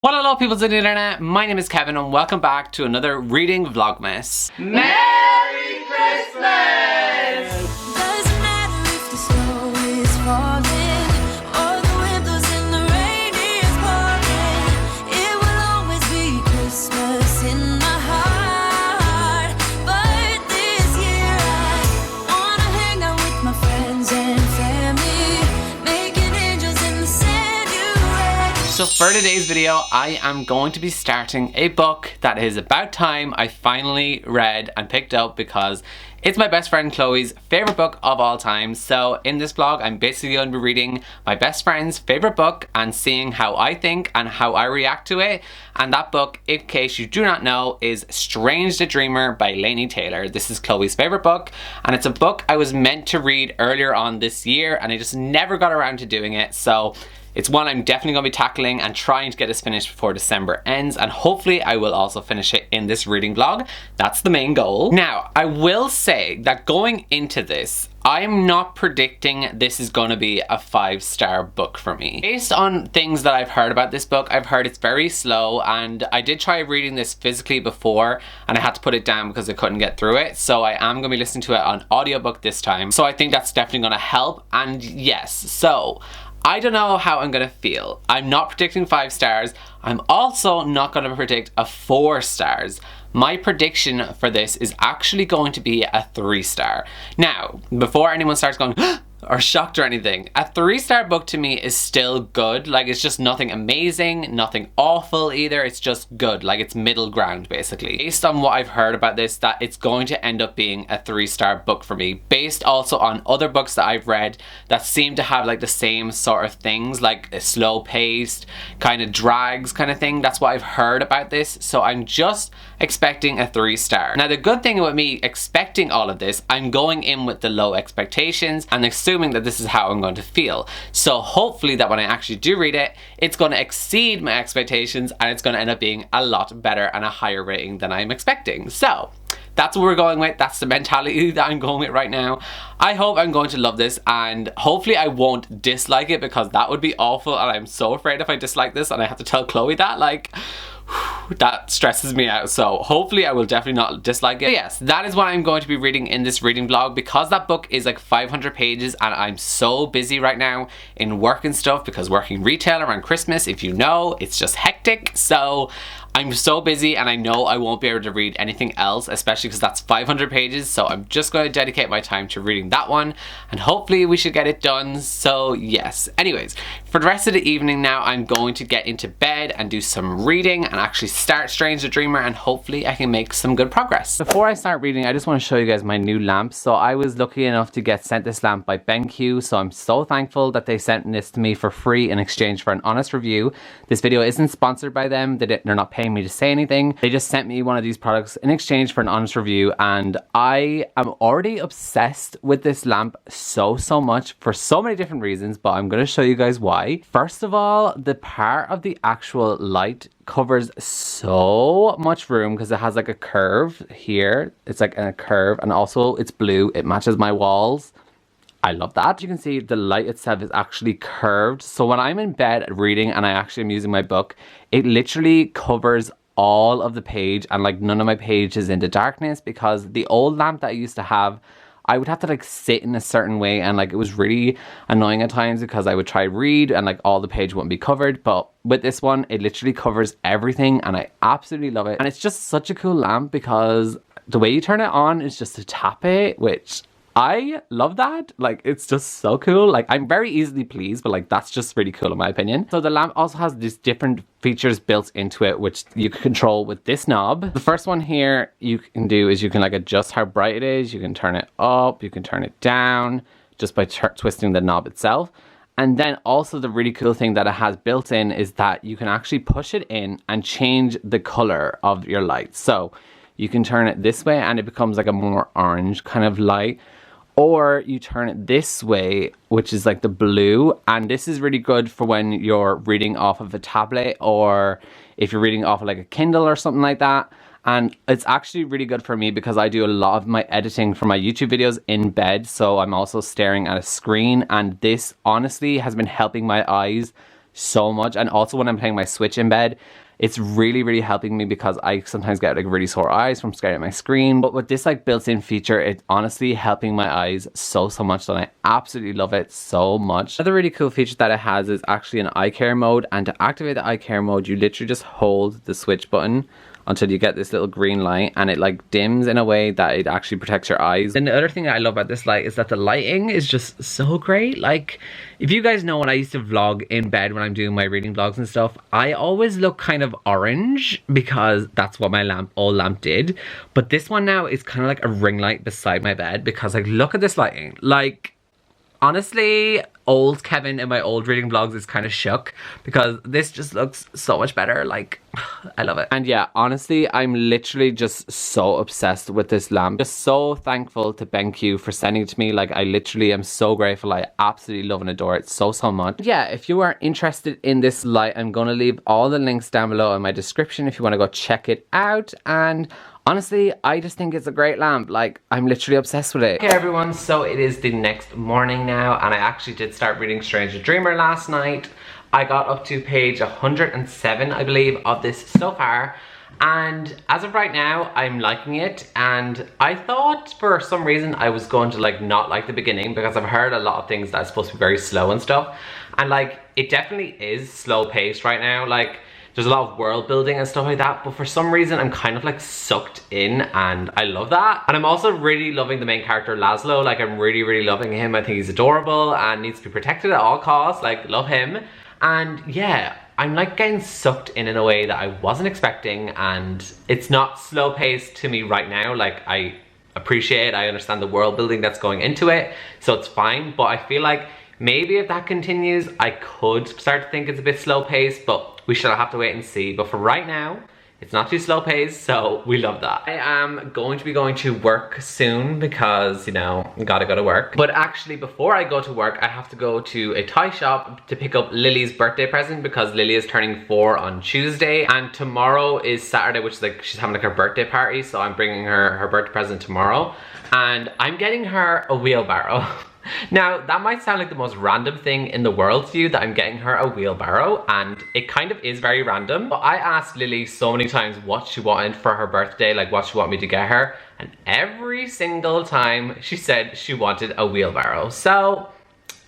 What hello people to the internet, my name is Kevin and welcome back to another reading Vlogmas. Merry Christmas! Doesn't matter if the snow is falling or the wind blows and the rain is pouring. It will always be Christmas in my heart. But this year I wanna hang out with my friends and family, making angels in the sanctuary. So for today's video, I am going to be starting a book that is about time I finally read and picked up because it's my best friend Chloe's favorite book of all time. So in this vlog, I'm basically going to be reading my best friend's favorite book and seeing how I think and how I react to it. And that book, in case you do not know, is Strange the Dreamer by Laini Taylor. This is Chloe's favorite book, and it's a book I was meant to read earlier on this year and I just never got around to doing it. So it's one I'm definitely going to be tackling and trying to get this finished before December ends, and hopefully I will also finish it in this reading vlog. That's the main goal. Now, I will say that going into this, I'm not predicting this is going to be a 5-star book for me. Based on things that I've heard about this book, I've heard it's very slow, and I did try reading this physically before and I had to put it down because I couldn't get through it. So I am going to be listening to it on audiobook this time. So I think that's definitely going to help. And yes, so I don't know how I'm gonna feel. I'm not predicting 5 stars. I'm also not gonna predict a 4 stars. My prediction for this is actually going to be a 3-star. Now, before anyone starts going or shocked or anything, a 3-star book to me is still good. Like, it's just nothing amazing, nothing awful either. It's just good. Like, it's middle ground basically. Based on what I've heard about this, that it's going to end up being a 3-star book for me, based also on other books that I've read that seem to have like the same sort of things, like a slow paced kind of drags kind of thing. That's what I've heard about this. So I'm just expecting a 3-star. Now, the good thing with me expecting all of this, I'm going in with the low expectations and assuming that this is how I'm going to feel. So hopefully that when I actually do read it, it's going to exceed my expectations and it's going to end up being a lot better and a higher rating than I'm expecting. So that's what we're going with. That's the mentality that I'm going with right now. I hope I'm going to love this, and hopefully I won't dislike it, because that would be awful and I'm so afraid if I dislike this and I have to tell Chloe that, like, that stresses me out. So hopefully I will definitely not dislike it. But yes, that is what I'm going to be reading in this reading vlog, because that book is like 500 pages and I'm so busy right now in work and stuff, because working retail around Christmas, if you know, it's just hectic. So I'm so busy and I know I won't be able to read anything else, especially because that's 500 pages. So I'm just going to dedicate my time to reading that one and hopefully we should get it done. So yes, anyways, for the rest of the evening now, I'm going to get into bed and do some reading and actually start Strange the Dreamer, and hopefully I can make some good progress. Before I start reading, I just want to show you guys my new lamp. So I was lucky enough to get sent this lamp by BenQ, so I'm so thankful that they sent this to me for free in exchange for an honest review. This video isn't sponsored by them. They're not paying me to say anything. They just sent me one of these products in exchange for an honest review, and I am already obsessed with this lamp so much for so many different reasons, but I'm going to show you guys why. First of all, the part of the actual light covers so much room because it has like a curve here. It's like a curve, and also it's blue. It matches my walls. I love that. You can see the light itself is actually curved. So when I'm in bed reading and I actually am using my book, it literally covers all of the page, and like none of my page is in the darkness, because the old lamp that I used to have, I would have to like sit in a certain way, and like it was really annoying at times because I would try read and like all the page wouldn't be covered. But with this one, it literally covers everything and I absolutely love it. And it's just such a cool lamp because the way you turn it on is just to tap it, which I love that. Like, it's just so cool. Like, I'm very easily pleased, but like that's just really cool in my opinion. So the lamp also has these different features built into it, which you can control with this knob. The first one here you can do is you can like adjust how bright it is. You can turn it up, you can turn it down just by twisting the knob itself. And then also the really cool thing that it has built in is that you can actually push it in and change the color of your light. So you can turn it this way and it becomes like a more orange kind of light. Or you turn it this way, which is like the blue, and this is really good for when you're reading off of a tablet or if you're reading off of like a Kindle or something like that. And it's actually really good for me because I do a lot of my editing for my YouTube videos in bed, so I'm also staring at a screen, and this honestly has been helping my eyes so much. And also when I'm playing my Switch in bed, it's really, really helping me because I sometimes get like really sore eyes from staring at my screen. But with this like built-in feature, it's honestly helping my eyes so much that I absolutely love it so much. Another really cool feature that it has is actually an eye care mode. And to activate the eye care mode, you literally just hold the switch button until you get this little green light, and it like dims in a way that it actually protects your eyes. And the other thing that I love about this light is that the lighting is just so great. Like, if you guys know when I used to vlog in bed when I'm doing my reading vlogs and stuff, I always look kind of orange because that's what my old lamp did. But this one now is kind of like a ring light beside my bed because like, look at this lighting. Like, honestly, old Kevin in my old reading vlogs is kind of shook because this just looks so much better. Like, I love it. And yeah, honestly, I'm literally just so obsessed with this lamp. Just so thankful to BenQ for sending it to me. Like, I literally am so grateful. I absolutely love and adore it so much. Yeah, if you are interested in this light, I'm going to leave all the links down below in my description if you want to go check it out. And honestly, I just think it's a great lamp. Like, I'm literally obsessed with it. Okay, everyone, so it is the next morning now, and I actually did start reading Strange the Dreamer last night. I got up to page 107, I believe, of this so far. And as of right now, I'm liking it. And I thought for some reason I was going to like not like the beginning because I've heard a lot of things that are supposed to be very slow and stuff. And like, it definitely is slow paced right now. Like, there's a lot of world building and stuff like that, but for some reason I'm kind of like sucked in and I love that. And I'm also really loving the main character Laszlo. Like, I'm really loving him. I think he's adorable and needs to be protected at all costs. Like, love him. And yeah, I'm like getting sucked in a way that I wasn't expecting, and it's not slow paced to me right now. Like, I appreciate, I understand the world building that's going into it, so it's fine. But I feel like maybe if that continues, I could start to think it's a bit slow paced, but we shall have to wait and see. But for right now, it's not too slow paced, so we love that. I am going to be going to work soon because, you know, gotta go to work. But actually, before I go to work, I have to go to a toy shop to pick up Lily's birthday present because Lily is turning 4 on Tuesday. And tomorrow is Saturday, which is like, she's having like her birthday party. So I'm bringing her her birthday present tomorrow. And I'm getting her a wheelbarrow. Now, that might sound like the most random thing in the world to you that I'm getting her a wheelbarrow, and it kind of is very random. But I asked Lily so many times what she wanted for her birthday, like what she wanted me to get her, and every single time she said she wanted a wheelbarrow. So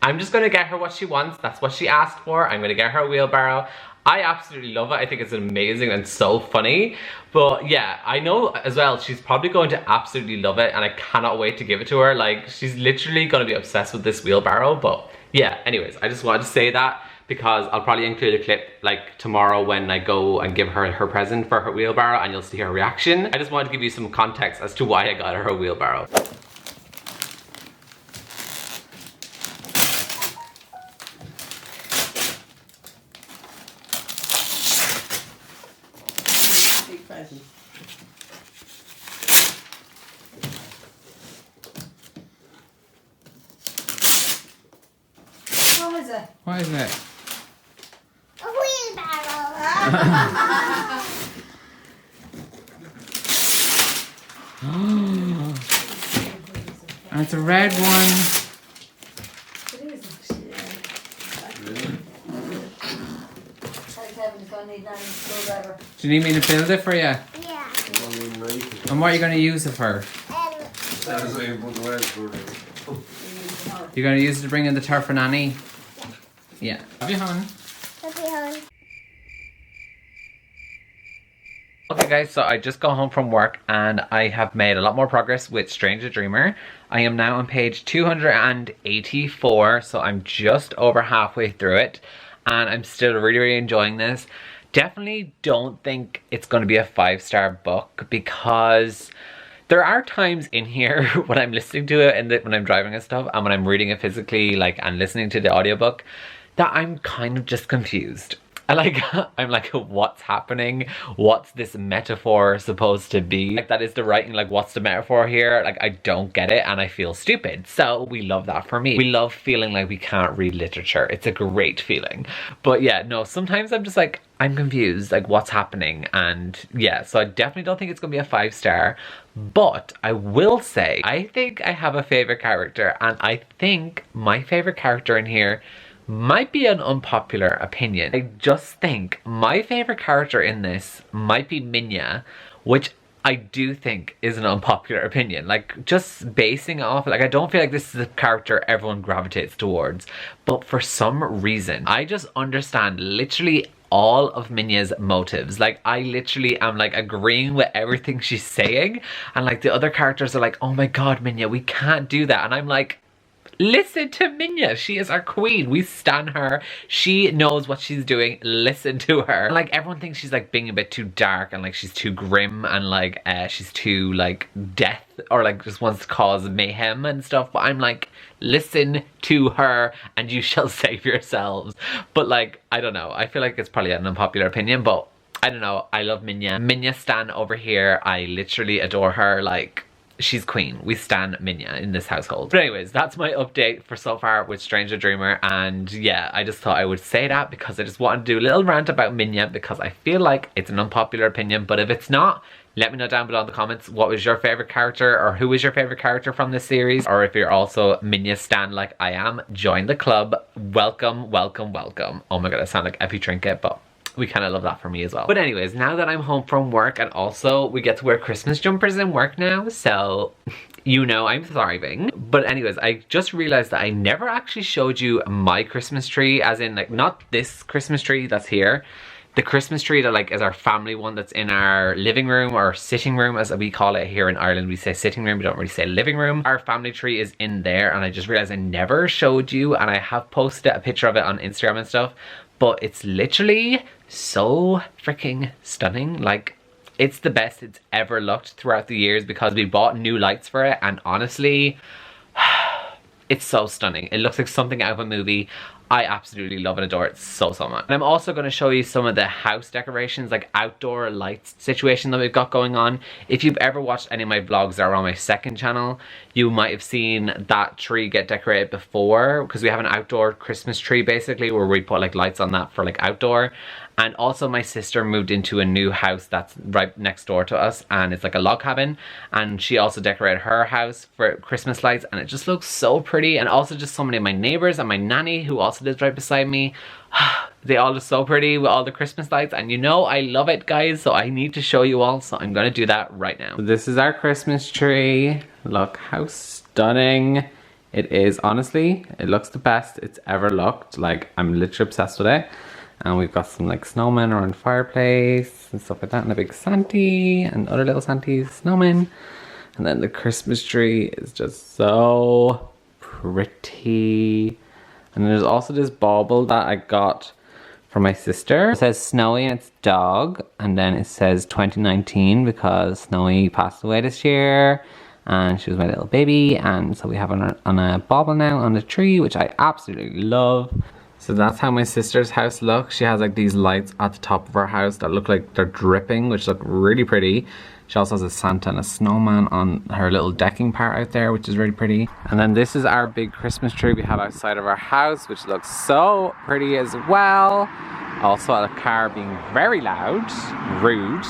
I'm just gonna get her what she wants. That's what she asked for. I'm gonna get her a wheelbarrow. I absolutely love it. I think it's amazing and so funny. But yeah, I know as well she's probably going to absolutely love it, and I cannot wait to give it to her. Like, she's literally gonna be obsessed with this wheelbarrow. But yeah, anyways, I just wanted to say that because I'll probably include a clip like tomorrow when I go and give her her present for her wheelbarrow, and you'll see her reaction. I just wanted to give you some context as to why I got her a wheelbarrow. What is it? What is it? A wheelbarrow. And it's a red one. It is actually. Kevin's gonna need that screwdriver. Do you need me to build it for you? Yeah. And what are you going to use it for? You're going to use it to bring in the turf for Nanny? Yeah. Love you, hon. Okay guys, so I just got home from work and I have made a lot more progress with Strange the Dreamer. I am now on page 284, so I'm just over halfway through it. And I'm still really enjoying this. Definitely don't think it's going to be a 5-star book because there are times in here when I'm listening to it and when I'm driving and stuff, and when I'm reading it physically, like, and listening to the audiobook, that I'm kind of just confused. I'm like, what's happening? What's this metaphor supposed to be? Like, that is the writing, like, what's the metaphor here? Like, I don't get it and I feel stupid. So we love that for me. We love feeling like we can't read literature. It's a great feeling. But yeah, no, sometimes I'm just like, I'm confused, like, what's happening? And yeah, so I definitely don't think it's gonna be a 5-star. But I will say, I think I have a favorite character, and I think my favorite character in here might be an unpopular opinion. I just think my favorite character in this might be Minya, which I do think is an unpopular opinion. Like, just basing it off, like, I don't feel like this is a character everyone gravitates towards, but for some reason, I just understand literally all of Minya's motives. Like, I literally am like agreeing with everything she's saying, and like the other characters are like, oh my god, Minya, we can't do that, and I'm like, listen to Minya. She is our queen. We stan her. She knows what she's doing. Listen to her. And like, everyone thinks she's like being a bit too dark and like she's too grim and like she's too like death or like just wants to cause mayhem and stuff. But I'm like, listen to her and you shall save yourselves. But like, I don't know. I feel like it's probably an unpopular opinion, but I don't know. I love Minya. Minya stan over here. I literally adore her. Like, she's queen. We stan Minya in this household. But anyways, that's my update for so far with Stranger Dreamer, and yeah, I just thought I would say that because I just wanted to do a little rant about Minya because I feel like it's an unpopular opinion, but if it's not, let me know down below in the comments what was your favorite character or who is your favorite character from this series, or if you're also Minya stan like I am, join the club. Welcome, welcome, welcome. Oh my god, I sound like Epi Trinket, but we kind of love that for me as well. But anyways, now that I'm home from work, and also we get to wear Christmas jumpers in work now, so you know I'm thriving. But anyways, I just realized that I never actually showed you my Christmas tree, as in like not this Christmas tree that's here. The Christmas tree that like is our family one that's in our living room or sitting room as we call it here in Ireland. We say sitting room, we don't really say living room. Our family tree is in there, and I just realized I never showed you, and I have posted a picture of it on Instagram and stuff, but it's literally so freaking stunning. Like, it's the best it's ever looked throughout the years because we bought new lights for it, and honestly, it's so stunning. It looks like something out of a movie. I absolutely love and adore it so much. And I'm also going to show you some of the house decorations, like outdoor lights situation that we've got going on. If you've ever watched any of my vlogs that are on my second channel, you might have seen that tree get decorated before, because we have an outdoor Christmas tree basically where we put like lights on that for like outdoor. And also my sister moved into a new house that's right next door to us, and it's like a log cabin, and she also decorated her house for Christmas lights, and it just looks so pretty. And also just so many of my neighbors and my nanny who also lives right beside me, they all look so pretty with all the Christmas lights, and you know I love it, guys, so I need to show you all, so I'm gonna do that right now. This is our Christmas tree. Look how stunning it is. Honestly, it looks the best it's ever looked. Like, I'm literally obsessed with it. And we've got some like snowmen around the fireplace and stuff like that, and a big Santy and other little Santies, snowmen. And then the Christmas tree is just so pretty. And there's also this bauble that I got from my sister. It says Snowy and it's dog, and then it says 2019 because Snowy passed away this year and she was my little baby, and so we have her on a bauble now on the tree, which I absolutely love. So that's how my sister's house looks. She has like these lights at the top of her house that look like they're dripping, which look really pretty. She also has a Santa and a snowman on her little decking part out there, which is really pretty. And then this is our big Christmas tree we have outside of our house, which looks so pretty as well. Also a car being very loud, rude.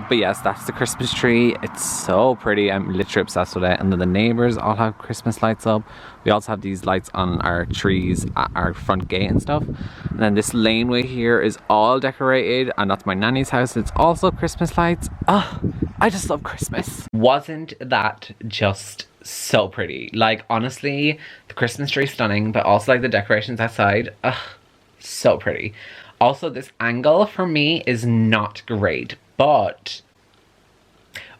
But yes, that's the Christmas tree. It's so pretty. I'm literally obsessed with it. And then the neighbors all have Christmas lights up. We also have these lights on our trees at our front gate and stuff. And then this laneway here is all decorated, and that's my nanny's house. It's also Christmas lights. Oh, I just love Christmas. Wasn't that just so pretty? Like, honestly, the Christmas tree is stunning, but also like the decorations outside, so pretty. Also, this angle for me is not great, but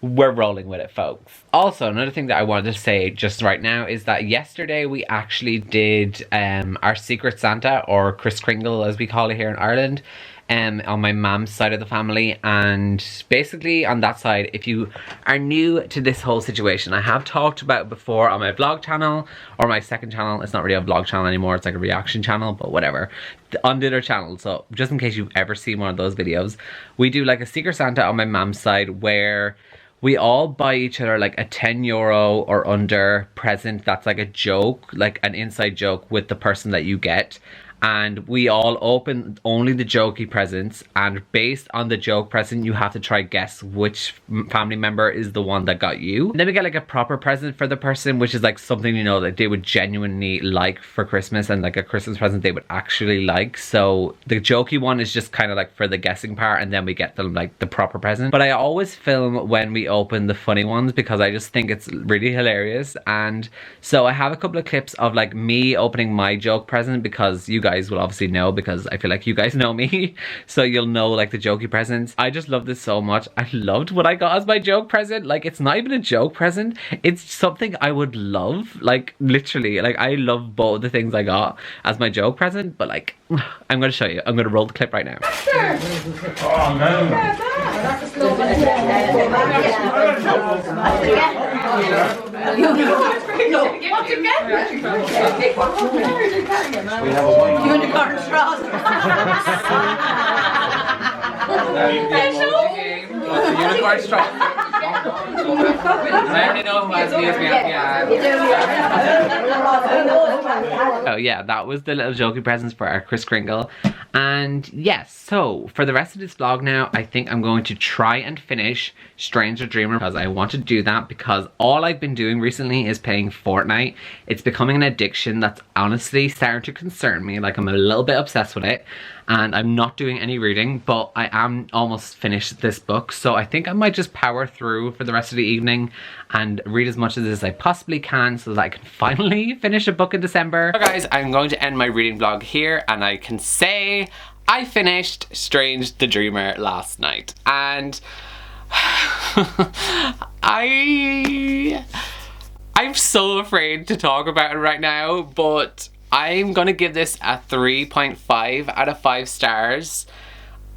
we're rolling with it, folks. Also, another thing that I wanted to say just right now is that yesterday we actually did our Secret Santa, or Kris Kringle as we call it here in Ireland, on my mom's side of the family. And basically on that side, if you are new to this whole situation, I have talked about it before on my vlog channel or my second channel. It's not really a vlog channel anymore, it's like a reaction channel, but whatever, on the other channel. So just in case you've ever seen one of those videos, we do like a Secret Santa on my mom's side where we all buy each other like a €10 or under present that's like a joke, like an inside joke with the person that you get. and we all open only the jokey presents, and based on the joke present you have to try guess which family member is the one that got you. And then we get like a proper present for the person, which is like something, you know, that they would genuinely like for Christmas, and like a Christmas present they would actually like. So the jokey one is just kind of like for the guessing part, and then we get them like the proper present. But I always film when we open the funny ones because I just think it's really hilarious. And so I have a couple of clips of like me opening my joke present, because you guys will obviously know, because I feel like you guys know me. So you'll know like the jokey presents. I just love this so much. I loved what I got as my joke present. Like, it's not even a joke present, it's something I would love. Like, literally, like I love both the things I got as my joke present. But like, I'm gonna show you. I'm gonna roll the clip right now. Oh no! Unicorn straws. Unicorn straw. I already know who has these. Oh yeah, that was the little jokey presents for our Kris Kringle. And yes, so for the rest of this vlog now, I think I'm going to try and finish Stranger Dreamer, because I want to do that because all I've been doing recently is playing Fortnite. It's becoming an addiction that's honestly starting to concern me. Like, I'm a little bit obsessed with it, and I'm not doing any reading, but I am almost finished this book. So I think I might just power through for the rest of the evening and read as much as I possibly can so that I can finally finish a book in December. So guys, I'm going to end my reading vlog here, and I can say I finished Strange the Dreamer last night, and I'm so afraid to talk about it right now, but I'm gonna give this a 3.5 out of 5 stars.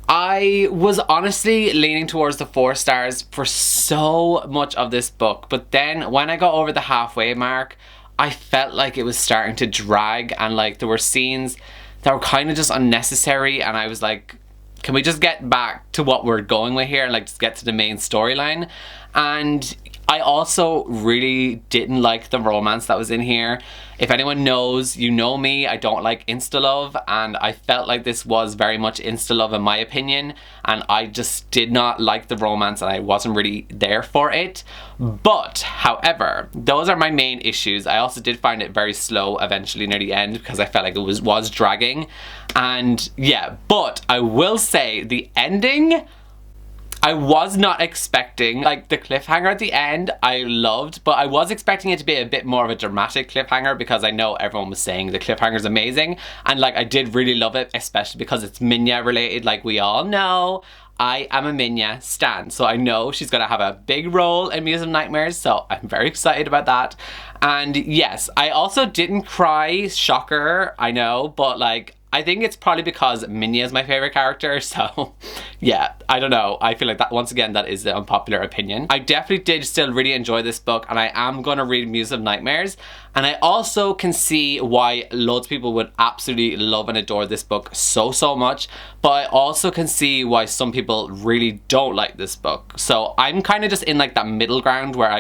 I was honestly leaning towards the 4 stars for so much of this book, but then when I got over the halfway mark, I felt like it was starting to drag, and like there were scenes that were kind of just unnecessary, and I was like, can we just get back to what we're going with here and like just get to the main storyline? And I also really didn't like the romance that was in here. If anyone knows, you know me, I don't like insta-love, and I felt like this was very much insta-love in my opinion, and I just did not like the romance, and I wasn't really there for it. But, however, those are my main issues. I also did find it very slow eventually near the end, because I felt like it was dragging. And yeah, but I will say the ending, I was not expecting. Like, the cliffhanger at the end, I loved, but I was expecting it to be a bit more of a dramatic cliffhanger, because I know everyone was saying the cliffhanger is amazing, and like I did really love it, especially because it's Minya related. Like, we all know I am a Minya stan, so I know she's gonna have a big role in Muse of Nightmares, so I'm very excited about that. And yes, I also didn't cry, shocker, I know, but like, I think it's probably because Minya is my favorite character, so yeah, I don't know. I feel like that, once again, that is the unpopular opinion. I definitely did still really enjoy this book, and I am gonna read Muse of Nightmares, and I also can see why loads of people would absolutely love and adore this book so much, but I also can see why some people really don't like this book. So I'm kind of just in like that middle ground where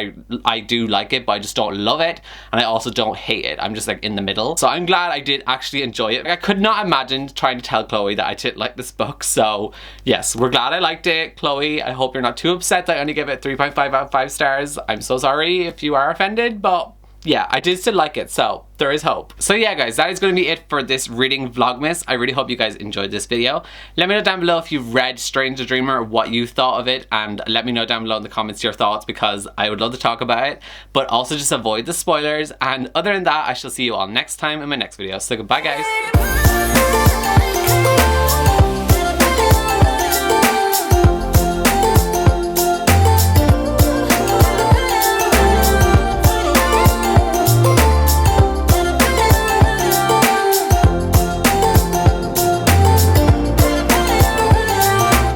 I do like it, but I just don't love it, and I also don't hate it. I'm just like in the middle. So I'm glad I did actually enjoy it. Like, I could not imagine trying to tell Chloe that I didn't like this book, so yes, we're glad I liked it. Chloe, I hope you're not too upset that I only give it 3.5 out of 5 stars. I'm so sorry if you are offended, but yeah, I did still like it, so there is hope. So yeah guys, that is going to be it for this reading Vlogmas. I really hope you guys enjoyed this video. Let me know down below if you've read Strange the Dreamer, what you thought of it, and let me know down below in the comments your thoughts, because I would love to talk about it, but also just avoid the spoilers. And other than that, I shall see you all next time in my next video. So goodbye guys.